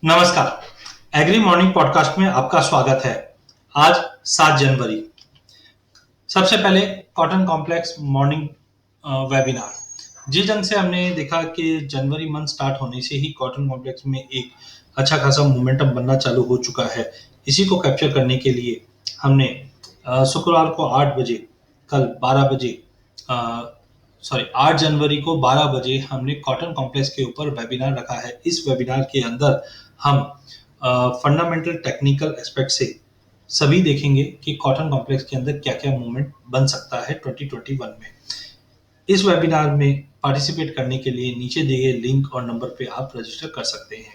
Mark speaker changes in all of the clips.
Speaker 1: नमस्कार। Agree morning podcast में आपका स्वागत है। आज 7 जनवरी। सबसे पहले कॉटन कॉम्प्लेक्स मॉर्निंग वेबिनार। जिस ढंग से हमने देखा कि जनवरी मंथ स्टार्ट होने से ही कॉटन कॉम्प्लेक्स में एक अच्छा खासा मोमेंटम बनना चालू हो चुका है। इसी को कैप्चर करने के लिए हमने शुक्रवार को 8 बजे, कल 12 बजे, 8 जनवरी को 12 बजे हमने कॉटन कॉम्प्लेक्स के ऊपर वेबिनार रखा है। इस वेबिनार के अंदर हम फंडामेंटल टेक्निकल एस्पेक्ट से सभी देखेंगे कि कॉटन कॉम्प्लेक्स के अंदर क्या क्या मूवमेंट बन सकता है 2021 में। इस वेबिनार में पार्टिसिपेट करने के लिए नीचे दिए गए लिंक और नंबर पे आप रजिस्टर कर सकते हैं।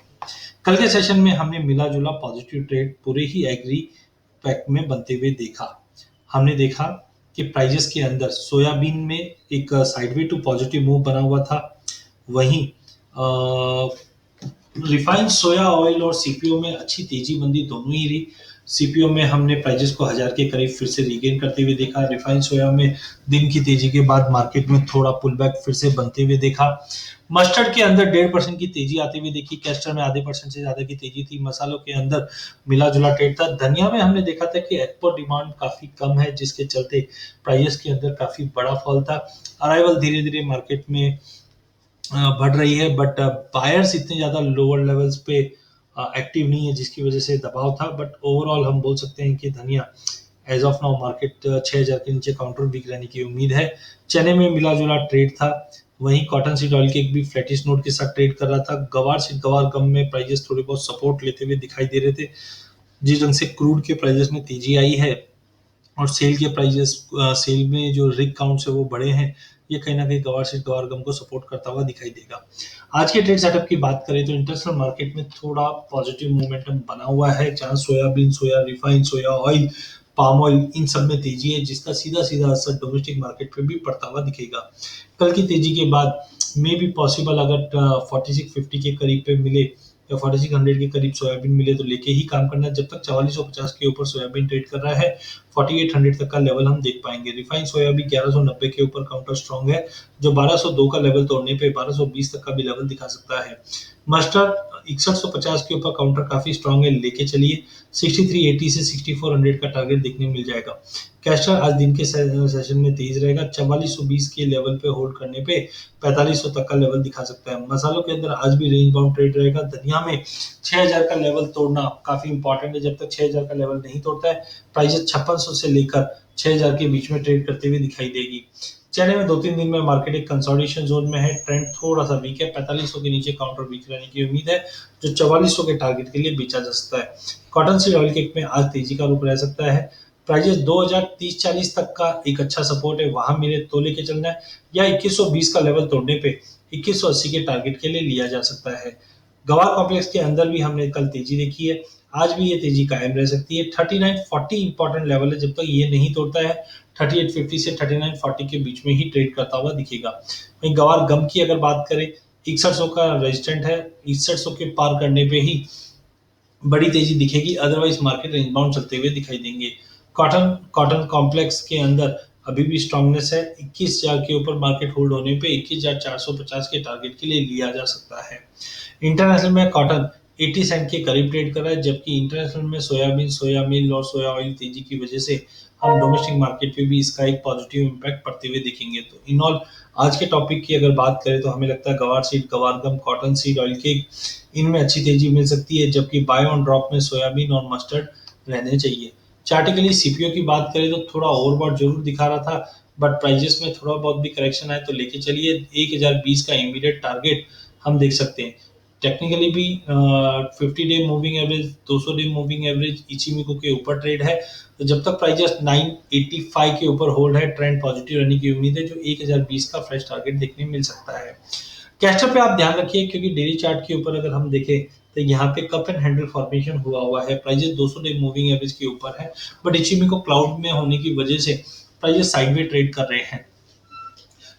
Speaker 1: कल के सेशन में हमने मिला जुला पॉजिटिव ट्रेड पूरे ही एग्री पैक में बनते हुए देखा। हमने देखा कि प्राइजेस के अंदर सोयाबीन में एक साइडवे टू पॉजिटिव मूव बना हुआ था। वहीं रिफाइंड सोया ऑयल और सीपीओ में अच्छी तेजी मंदी दोनों ही रही। सीपीओ में हमने प्राइजेस को 1000 के करीब फिर से रीगेन करते हुए देखा। रिफाइंड सोया में दिन की तेजी के बाद मार्केट में थोड़ा पुल बैक फिर से बनते हुए देखा। मस्टर्ड के अंदर 1.5% की तेजी आती हुई देखी। कैस्टर में आधे % से ज्यादा की तेजी थी। मसालों के अंदर मिला जुला ट्रेड था। धनिया में हमने देखा था कि एक्सपोर्ट डिमांड काफी कम है, जिसके चलते प्राइस के अंदर काफी बड़ा फॉल था। अराइवल धीरे धीरे मार्केट में बढ़ रही है, बट बायर्स इतने ज्यादा लोअर लेवल्स पे एक्टिव नहीं है, जिसकी वजह से दबाव था। बट ओवरऑल हम बोल सकते हैं कि धनिया एज ऑफ नाउ मार्केट 6000 के नीचे काउंटर वीक रहने की उम्मीद है। चने में मिला जुला ट्रेड था। वहीं कॉटन सीड ऑयल केक भी फ्लैटिश नोट के साथ ट्रेड कर रहा था। गवार सीड गवार गम में प्राइजेस थोड़े बहुत सपोर्ट लेते हुए दिखाई दे रहे थे। जिस ढंग से क्रूड के प्राइजेस में तेजी आई है और सेल के प्राइजेस, सेल में जो रिग काउंट्स है वो बढ़े हैं, ये कहीं ना कहीं गवार सीड गवार गम को सपोर्ट करता हुआ दिखाई देगा। आज के ट्रेड सेटअप की बात करें तो इंटरनेशनल मार्केट में थोड़ा पॉजिटिव मोमेंटम बना हुआ है, जहां soybean, soya refined soya oil, palm oil, इन सब में तेजी है, जिसका सीधा सीधा असर डोमेस्टिक मार्केट पे भी पड़ता हुआ दिखेगा। कल की तेजी के बाद मे भी पॉसिबल, अगर 4650 के करीब पे मिले या 4600 के करीब सोयाबीन मिले तो लेके ही काम करना है। जब तक 4450 के ऊपर सोयाबीन ट्रेड कर रहा है, 4800 तक का लेवल हम देख पाएंगे। रिफाइंड सोया भी 1190 के ऊपर काउंटर स्ट्रॉन्ग है, जो 1202 का लेवल तोड़ने पे 1220 तक का भी लेवल दिखा सकता है। मस्टर्ड 6150 के ऊपर काउंटर काफी स्ट्रॉन्ग है, लेके चलिए। 6380 से 6400 का टारगेट देखने मिल जाएगा। कैस्टर आज दिन के सेशन में तेज रहेगा। 4420 के लेवल पे होल्ड करने पे 4500 तक का लेवल दिखा सकता है। मसालों के अंदर आज भी रेंज बाउंड ट्रेड रहेगा। धनिया में 6000 का लेवल तोड़ना काफी इंपॉर्टेंट है। जब तक 6000 का लेवल नहीं तोड़ता है, प्राइस 5600 से लेकर 6000 के बीच में ट्रेड करते हुए दिखाई देगी। चने में 2-3 दिन में मार्केट एक कंसोलिडेशन जोन में है। ट्रेंड थोड़ा सा वीक है। 4500 के नीचे काउंटर वीक रहने की उम्मीद है, जो 4400 के टारगेट के लिए बेचा जा सकता है। कॉटन सीड ऑयल केक में आज तेजी का रुख रह सकता है। प्राइजेस 2030-40 तक का एक अच्छा सपोर्ट है, वहां मेरे तो लेके चलना है, या 2120 का लेवल तोड़ने पे 2180 के टारगेट के लिए लिया जा सकता है। गवार कॉम्प्लेक्स के अंदर भी हमने कल तेजी देखी है, आज भी ये तेजी कायम रह सकती है। 3940 इंपॉर्टेंट लेवल है, जब तक ये नहीं तोड़ता है 3850 से 3940 के बीच में ही ट्रेड करता हुआ दिखेगा। वहीं गवार गम की अगर बात करें, 6100 का रेजिस्टेंट है, 6100 के पार करने पे ही बड़ी तेजी दिखेगी, अदरवाइज मार्केट रेंज बाउंड चलते हुए दिखाई देंगे। कॉटन कॉटन कॉम्प्लेक्स के अंदर अभी भी स्ट्रांगनेस है। 21000 के ऊपर मार्केट होल्ड होने पे 21450 के टारगेट के लिए लिया जा सकता है। इंटरनेशनल में कॉटन 80 सेंट के करीब ट्रेड कर रहा है, जबकि इंटरनेशनल में सोयाबीन, सोया मिल और सोया ऑयल तेजी की वजह से हम डोमेस्टिक मार्केट पे भी इसका एक पॉजिटिव इम्पैक्ट पड़ते हुए दिखेंगे। तो इन ऑल आज के टॉपिक की अगर बात करें तो हमें लगता है गवार सीड गवार गम, कॉटन सीड ऑयल के, इनमें अच्छी तेजी मिल सकती है, जबकि बाय ऑन ड्रॉप में सोयाबीन और मस्टर्ड रहने चाहिए। चार्टिकली सीपीओ की बात करें तो थोड़ा ओवरबॉट जरूर दिखा रहा था, बट प्राइजेस में थोड़ा बहुत भी करेक्शन आए तो लेके चलिए। 1020 का इमीडिएट टारगेट हम देख सकते हैं। टेक्निकली भी 50 day moving average, 200 day moving average Ichimoku के ऊपर ट्रेड है। तो जब तक प्राइजेस 985 के ऊपर होल्ड है, ट्रेंड पॉजिटिव रहने की उम्मीद है, जो 1020 का फ्रेश टारगेट देखने मिल सकता है। कैस्टर पे आप ध्यान रखिए, क्योंकि डेली चार्ट के ऊपर अगर हम देखें तो यहाँ पे कप एंड हैंडल फॉर्मेशन हुआ है। प्राइजेस 200 डे मूविंग एवरेज के ऊपर है, बट इचिमिको क्लाउड में होने की वजह से प्राइजेस साइडवे ट्रेड कर रहे हैं।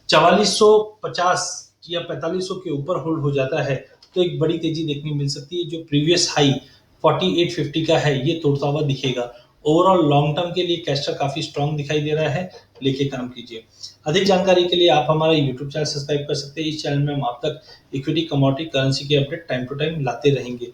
Speaker 1: 4450 या 4500 के ऊपर होल्ड हो जाता है तो एक बड़ी तेजी देखने मिल सकती है, जो प्रीवियस हाई 4850 का है ये तोड़ता हुआ दिखेगा। ओवरऑल लॉन्ग टर्म के लिए कैस्टर काफी स्ट्रांग दिखाई दे रहा है, लेके काम कीजिए। अधिक जानकारी के लिए आप हमारा यूट्यूब चैनल सब्सक्राइब कर सकते हैं। इस चैनल में हम आप तक इक्विटी, कमोडिटी, करेंसी के अपडेट टाइम टू टाइम लाते रहेंगे।